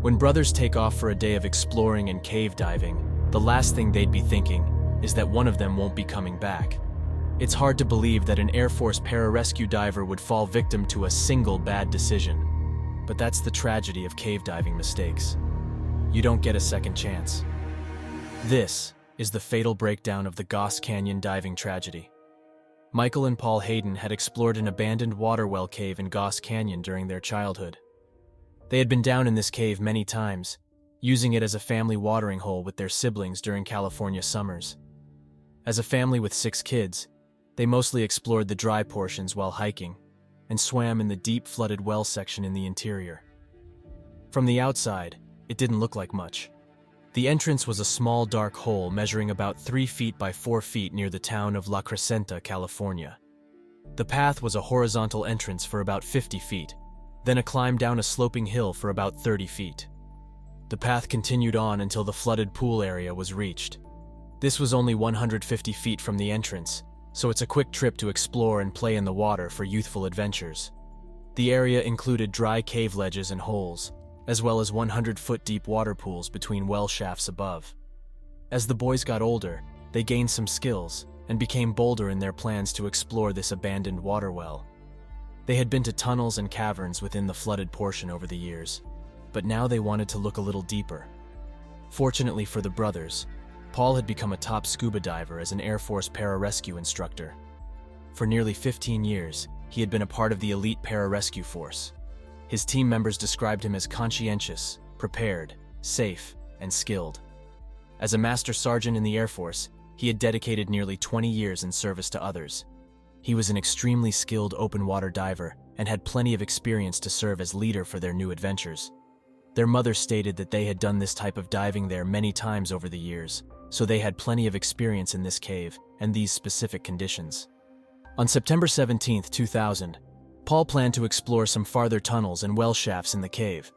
When brothers take off for a day of exploring and cave diving, the last thing they'd be thinking is that one of them won't be coming back. It's hard to believe that an Air Force pararescue diver would fall victim to a single bad decision. But that's the tragedy of cave diving mistakes. You don't get a second chance. This is the fatal breakdown of the Goss Canyon diving tragedy. Michael and Paul Hayden had explored an abandoned water well cave in Goss Canyon during their childhood. They had been down in this cave many times, using it as a family watering hole with their siblings during California summers. As a family with 6 kids, they mostly explored the dry portions while hiking, and swam in the deep flooded well section in the interior. From the outside, it didn't look like much. The entrance was a small dark hole measuring about 3 feet by 4 feet near the town of La Crescenta, California. The path was a horizontal entrance for about 50 feet, then a climb down a sloping hill for about 30 feet. The path continued on until the flooded pool area was reached. This was only 150 feet from the entrance, so it's a quick trip to explore and play in the water for youthful adventures. The area included dry cave ledges and holes, as well as 100-foot deep water pools between well shafts above. As the boys got older, they gained some skills and became bolder in their plans to explore this abandoned water well. They had been to tunnels and caverns within the flooded portion over the years, but now they wanted to look a little deeper. Fortunately for the brothers, Paul had become a top scuba diver as an Air Force pararescue instructor. For nearly 15 years, he had been a part of the elite pararescue force. His team members described him as conscientious, prepared, safe, and skilled. As a master sergeant in the Air Force, he had dedicated nearly 20 years in service to others. He was an extremely skilled open-water diver and had plenty of experience to serve as leader for their new adventures. Their mother stated that they had done this type of diving there many times over the years, so they had plenty of experience in this cave and these specific conditions. On September 17, 2000, Paul planned to explore some farther tunnels and well shafts in the cave.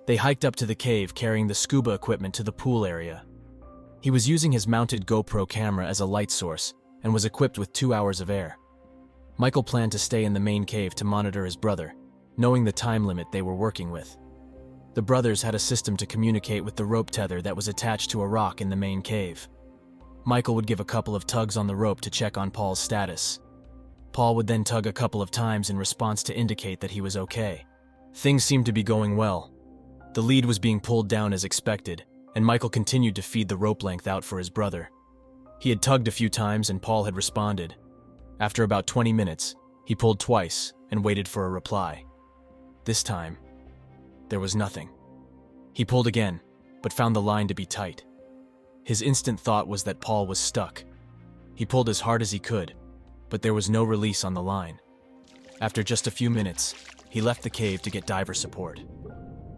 They hiked up to the cave carrying the scuba equipment to the pool area. He was using his mounted GoPro camera as a light source and was equipped with 2 hours of air. Michael planned to stay in the main cave to monitor his brother, knowing the time limit they were working with. The brothers had a system to communicate with the rope tether that was attached to a rock in the main cave. Michael would give a couple of tugs on the rope to check on Paul's status. Paul would then tug a couple of times in response to indicate that he was okay. Things seemed to be going well. The lead was being pulled down as expected, and Michael continued to feed the rope length out for his brother. He had tugged a few times and Paul had responded. After about 20 minutes, he pulled twice and waited for a reply. This time, there was nothing. He pulled again, but found the line to be tight. His instant thought was that Paul was stuck. He pulled as hard as he could, but there was no release on the line. After just a few minutes, he left the cave to get diver support.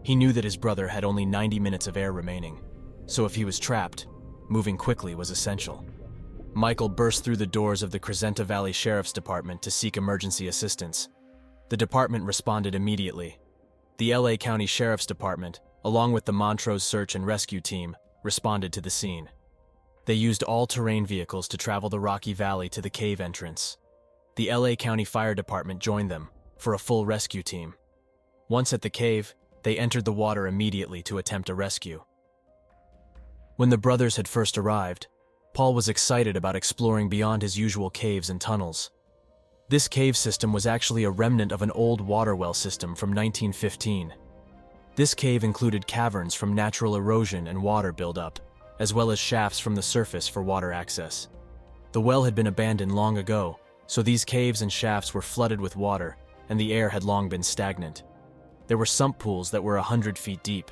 He knew that his brother had only 90 minutes of air remaining, so if he was trapped, moving quickly was essential. Michael burst through the doors of the Crescenta Valley Sheriff's Department to seek emergency assistance. The department responded immediately. The LA County Sheriff's Department, along with the Montrose Search and Rescue Team, responded to the scene. They used all-terrain vehicles to travel the rocky valley to the cave entrance. The LA County Fire Department joined them for a full rescue team. Once at the cave, they entered the water immediately to attempt a rescue. When the brothers had first arrived, Paul was excited about exploring beyond his usual caves and tunnels. This cave system was actually a remnant of an old water well system from 1915. This cave included caverns from natural erosion and water buildup, as well as shafts from the surface for water access. The well had been abandoned long ago, so these caves and shafts were flooded with water, and the air had long been stagnant. There were sump pools that were 100 feet deep.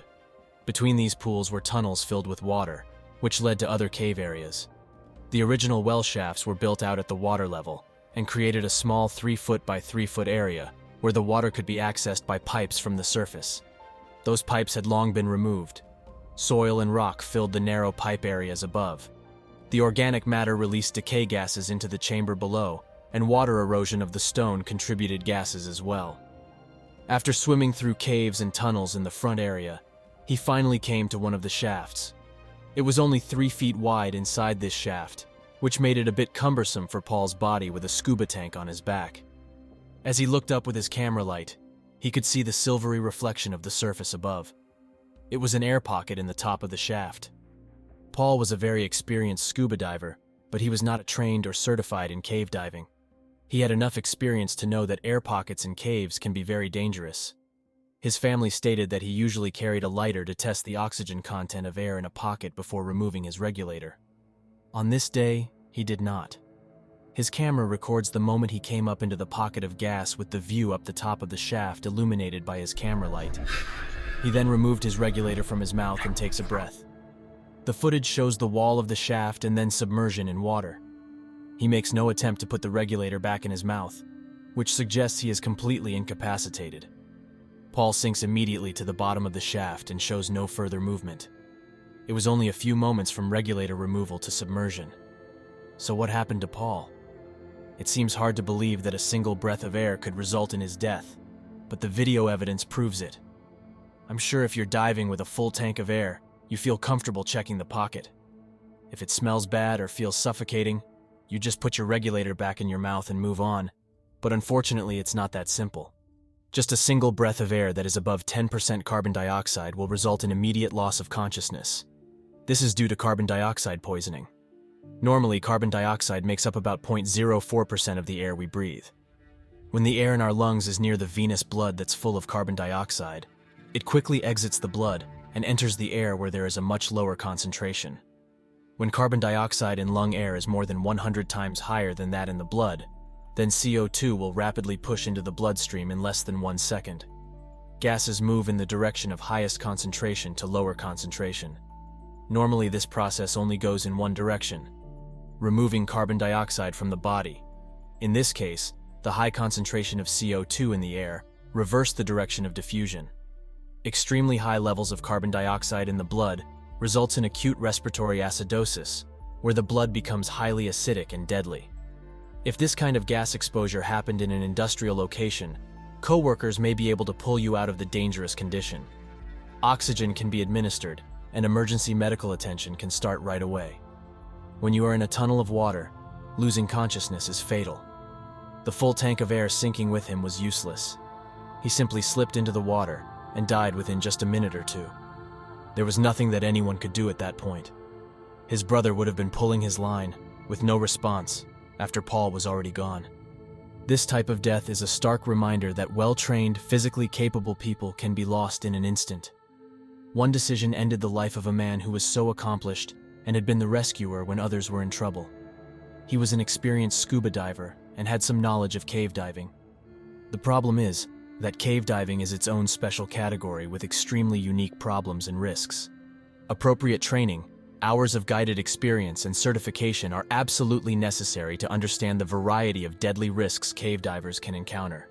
Between these pools were tunnels filled with water, which led to other cave areas. The original well shafts were built out at the water level and created a small 3-foot by 3-foot area where the water could be accessed by pipes from the surface. Those pipes had long been removed. Soil and rock filled the narrow pipe areas above. The organic matter released decay gases into the chamber below, and water erosion of the stone contributed gases as well. After swimming through caves and tunnels in the front area, he finally came to one of the shafts. It was only 3 feet wide inside this shaft, which made it a bit cumbersome for Paul's body with a scuba tank on his back. As he looked up with his camera light, he could see the silvery reflection of the surface above. It was an air pocket in the top of the shaft. Paul was a very experienced scuba diver, but he was not trained or certified in cave diving. He had enough experience to know that air pockets in caves can be very dangerous. His family stated that he usually carried a lighter to test the oxygen content of air in a pocket before removing his regulator. On this day, he did not. His camera records the moment he came up into the pocket of gas with the view up the top of the shaft illuminated by his camera light. He then removed his regulator from his mouth and takes a breath. The footage shows the wall of the shaft and then submersion in water. He makes no attempt to put the regulator back in his mouth, which suggests he is completely incapacitated. Paul sinks immediately to the bottom of the shaft and shows no further movement. It was only a few moments from regulator removal to submersion. So what happened to Paul? It seems hard to believe that a single breath of air could result in his death, but the video evidence proves it. I'm sure if you're diving with a full tank of air, you feel comfortable checking the pocket. If it smells bad or feels suffocating, you just put your regulator back in your mouth and move on. But unfortunately, it's not that simple. Just a single breath of air that is above 10% carbon dioxide will result in immediate loss of consciousness. This is due to carbon dioxide poisoning. Normally, carbon dioxide makes up about 0.04% of the air we breathe. When the air in our lungs is near the venous blood that's full of carbon dioxide, it quickly exits the blood and enters the air where there is a much lower concentration. When carbon dioxide in lung air is more than 100 times higher than that in the blood, then CO2 will rapidly push into the bloodstream in less than 1 second. Gases move in the direction of highest concentration to lower concentration. Normally, this process only goes in one direction, removing carbon dioxide from the body. In this case, the high concentration of CO2 in the air reversed the direction of diffusion. Extremely high levels of carbon dioxide in the blood results in acute respiratory acidosis, where the blood becomes highly acidic and deadly. If this kind of gas exposure happened in an industrial location, coworkers may be able to pull you out of the dangerous condition. Oxygen can be administered, and emergency medical attention can start right away. When you are in a tunnel of water, losing consciousness is fatal. The full tank of air sinking with him was useless. He simply slipped into the water and died within just a minute or two. There was nothing that anyone could do at that point. His brother would have been pulling his line, with no response, after Paul was already gone. This type of death is a stark reminder that well-trained, physically capable people can be lost in an instant. One decision ended the life of a man who was so accomplished and had been the rescuer when others were in trouble. He was an experienced scuba diver and had some knowledge of cave diving. The problem is that cave diving is its own special category with extremely unique problems and risks. Appropriate training, hours of guided experience, and certification are absolutely necessary to understand the variety of deadly risks cave divers can encounter.